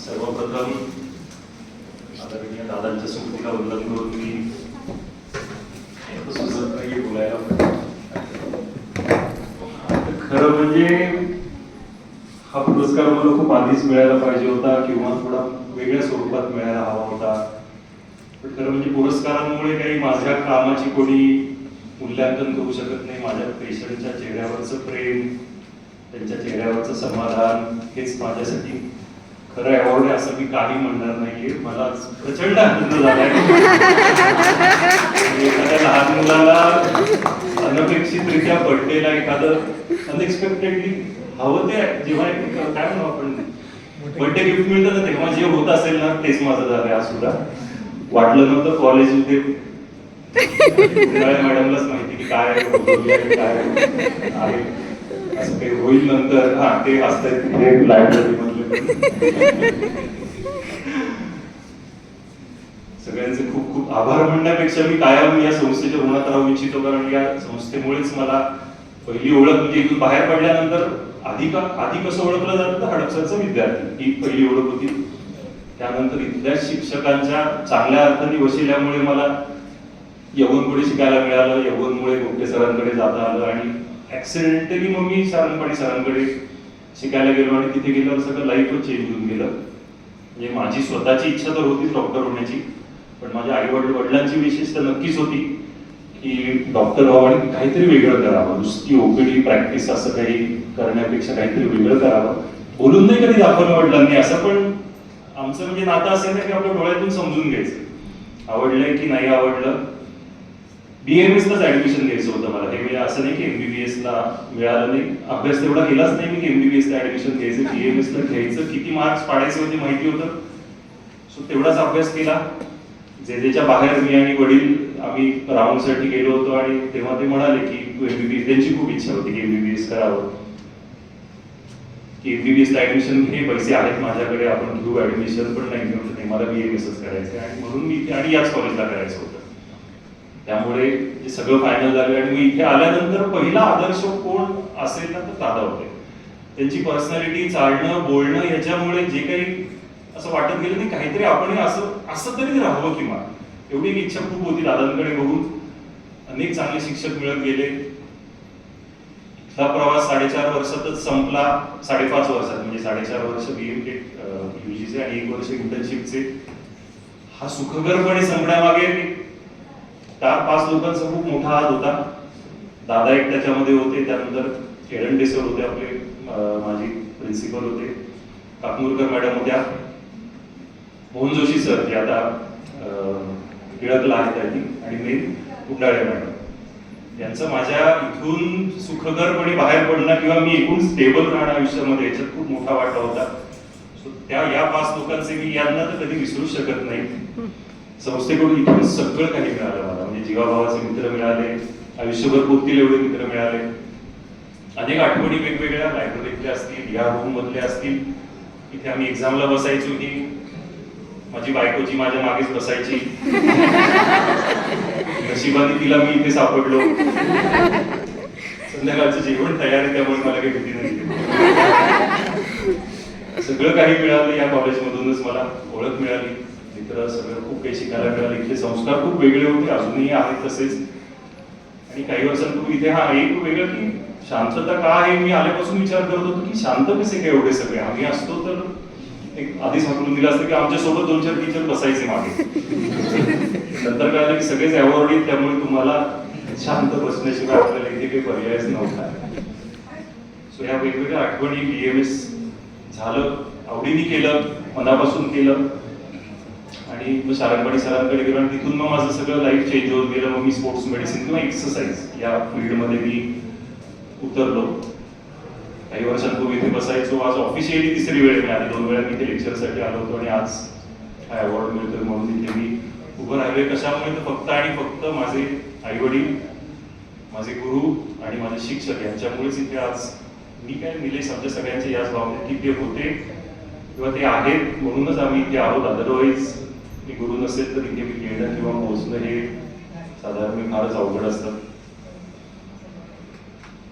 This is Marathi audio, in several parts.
सर्वप्रथम आदरणीय दादांच्या स्मृतीला वंदन करून मी सुचत नाही बोलायला. खरं म्हणजे हा पुरस्कार मला खूप आधीच मिळायला पाहिजे होता किंवा थोडा वेगळ्या स्वरूपात मिळायला हवा होता. पण खरं म्हणजे पुरस्कारांमुळे काही माझ्या कामाची कोणी मूल्यांकन करू शकत नाही. माझ्या पेशंटच्या चेहऱ्यावरचं प्रेम, त्यांच्या चेहऱ्यावरचं समाधान हेच माझ्यासाठी खरं अवॉर्ड आहे असं मी काही म्हणणार नाहीये. मला प्रचंड आनंद झालाय. एखाद्या लहान मुलाला अनपेक्षितरित्या बर्थडेला एखादं अनएक्सपेक्टेडली हवं ते जेव्हा काय म्हणू आपण बर्थडे गिफ्ट मिळतं ना तेव्हा जे होत असेल ना तेच माझं झालंय. आज सुद्धा वाटलं नव्हतं कॉलेजमध्ये मॅडमलाच माहिती की काय आहे असं काही होईल नंतर. हा ते असतंय लायब्ररी मधले. सगळ्यांचे खूप खूप आभार म्हणण्यापेक्षा मी कायम या संस्थेच्या ऋणात राहू इच्छितो. कारण या संस्थेमुळेच मला पहिली ओळख म्हणजे इथून बाहेर पडल्यानंतर आधी कसं ओळखलं जातं तर हडपसरचा विद्यार्थी ही पहिली ओळख होती. त्यानंतर इथल्या शिक्षकांच्या चांगल्या अर्थाने वशिल्यामुळे मला यवनपुढे शिकायला मिळालं. यवनमुळे गोपटे सरांकडे जाता आलं आणि ऍक्सिडेंटली मग मी सारंगपाणी सरांकडे शिकायला गेलो आणि तिथे गेल्यावर सगळं लाईफच चेंज होऊन गेलं. म्हणजे माझी स्वतःची इच्छा तर होतीच डॉक्टर होण्याची, पण माझ्या आई वडिलांची विशेषता नक्कीच होती की डॉक्टर व्हावं आणि काहीतरी वेगळं करावं. नुसती ओपीडी प्रॅक्टिस असं काही करण्यापेक्षा काहीतरी वेगळं करावं. बोलून नाही कधी दाखवलं वडिलांनी असं, पण आमचं म्हणजे नातं असेल ना की आपल्या डोळ्यातून समजून घ्यायचं आवडलंय की नाही आवडलं. BAMS लाच ऍडमिशन घ्यायचं होतं मला. हे म्हणजे असं नाही की MBBS ला मिळालं नाही. अभ्यास तेवढा केलाच नाही मी की MBBS ला ऍडमिशन घ्यायचं. BAMS ला घ्यायचं, किती मार्क्स पाडायचे होते माहिती होतं. सो तेवढाच अभ्यास केला. जेच्या बाहेर मी आणि वडील आम्ही राऊंडसाठी गेलो होतो आणि तेव्हा ते म्हणाले की तू MBBS, त्यांची खूप इच्छा होती की MBBS करावं, की MBBS ला ऍडमिशन घे, पैसे आहेत माझ्याकडे, आपण घेऊ ऍडमिशन. पण नाही घेऊ शकत, मला BAMS करायचं आणि म्हणून मी इथे आणि याच कॉलेजला करायचं होतं. त्यामुळे जे सगळं फायनल झालं आणि मी इथे आल्यानंतर पहिला आदर्श कोण असेल ना तर दादा होते. त्यांची पर्सनॅलिटी, चालणं, बोलणं याच्यामुळे जे काही असं वाटत गेलं की काहीतरी आपण असं तरी राहावं किंवा एवढी इच्छा खूप होती दादांकडे बघून. अनेक चांगले शिक्षक मिळत गेले. हा प्रवास 4.5 वर्षातच संपला. 5.5 वर्षात म्हणजे 4.5 वर्ष BA UGचे आणि 1 वर्ष इंटर्नशिपचे. हा सुखकरपणे संपण्यामागे 4-5 लोकांचा खूप मोठा हात होता. दादा एक त्याच्यामध्ये होते. त्यानंतर एरंडे सर होते, आपले माझी प्रिन्सिपल होते. काकमुरकर मॅडम होत्या. मोहन जोशी सर जे आता टिळकला आहेत त्यांनी, आणि मेन कुंडाळे मॅडम यांचं माझ्या इथून सुखकरपणे बाहेर पडणं किंवा मी एकूण स्टेबल राहणं आयुष्यामध्ये याच्यात खूप मोठा वाटा होता. सो या 5 लोकांचे मी यांना तर कधी विसरू शकत नाही. संस्थेकडून इथून सगळं काही मिळालं मला. म्हणजे जीवाभावाचे मित्र मिळाले, आयुष्यभर पुरतील एवढे मित्र मिळाले. अनेक आठवणी वेगवेगळ्या लायब्ररीतल्या असतील, या रूम मधल्या असतील. इथे आम्ही एक्झामला बसायचो की माझी बायको जी माझ्या मागेच बसायची. नशिबाने तिला मी इथे सापडलो. संध्याकाळचं जेवण तयार आहे त्यामुळे मला काही भीती नाही. सगळं काही मिळालं या कॉलेजमधूनच. मला ओळख मिळाली, मित्र, सगळं खूप काही शिकायला मिळालं. इथले संस्कार खूप वेगळे होते, अजूनही आहेत तसेच. आणि काही वर्षांपूर्वी इथे एक वेगळं की शांतता का आहे मी आल्यापासून विचार करत होतो की शांत कसे काय एवढे सगळे. आम्ही असतो तर एक आधीच हाकलून दिलं असतं की आमच्यासोबत 2-4 टीचर बसायचे मागे. नंतर कळलं की सगळेच अवॉर्ड आहेत, त्यामुळे तुम्हाला शांत बसण्याशिवाय आपल्याला इथे काही पर्यायच नव्हता. सो या वेगवेगळ्या आठवणी BAMS झालं, आवडीने केलं, मनापासून केलं. आणि मग सारंगपाणी सरांकडे गेलो आणि तिथून मग माझं सगळं लाईफ चेंज होत गेलं. मग मी स्पोर्ट्स मेडिसिन किंवा एक्सरसाइज या फील्डमध्ये मी उतरलो. काही वर्षांपूर्वी इथे बसायचो. आज ऑफिशियली 3री वेळ मी आली. 2 वेळा मी इथे लेक्चरसाठी आलो होतो आणि आज हा अवॉर्ड मिळतोय म्हणून इथे मी उभं राहिलोय. कशामुळे तर फक्त आणि फक्त माझे आई वडील, माझे गुरु आणि माझे शिक्षक यांच्यामुळेच इथे आज मी काय निलेश आमच्या सगळ्यांचे याच भावना की ते होते किंवा ते आहेत म्हणूनच आम्ही इथे आहोत. अदरवाईज मी गुरु नसेल तर इथे मी येणं किंवा पोहोचणं हे साधारण फारच अवघड असतं.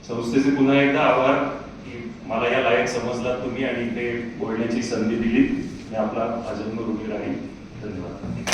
संस्थेचे पुन्हा एकदा आभार की मला या लायक समजलात तुम्ही आणि इथे बोलण्याची संधी दिली. मी आपला आजन्म ऋणी राहील. धन्यवाद.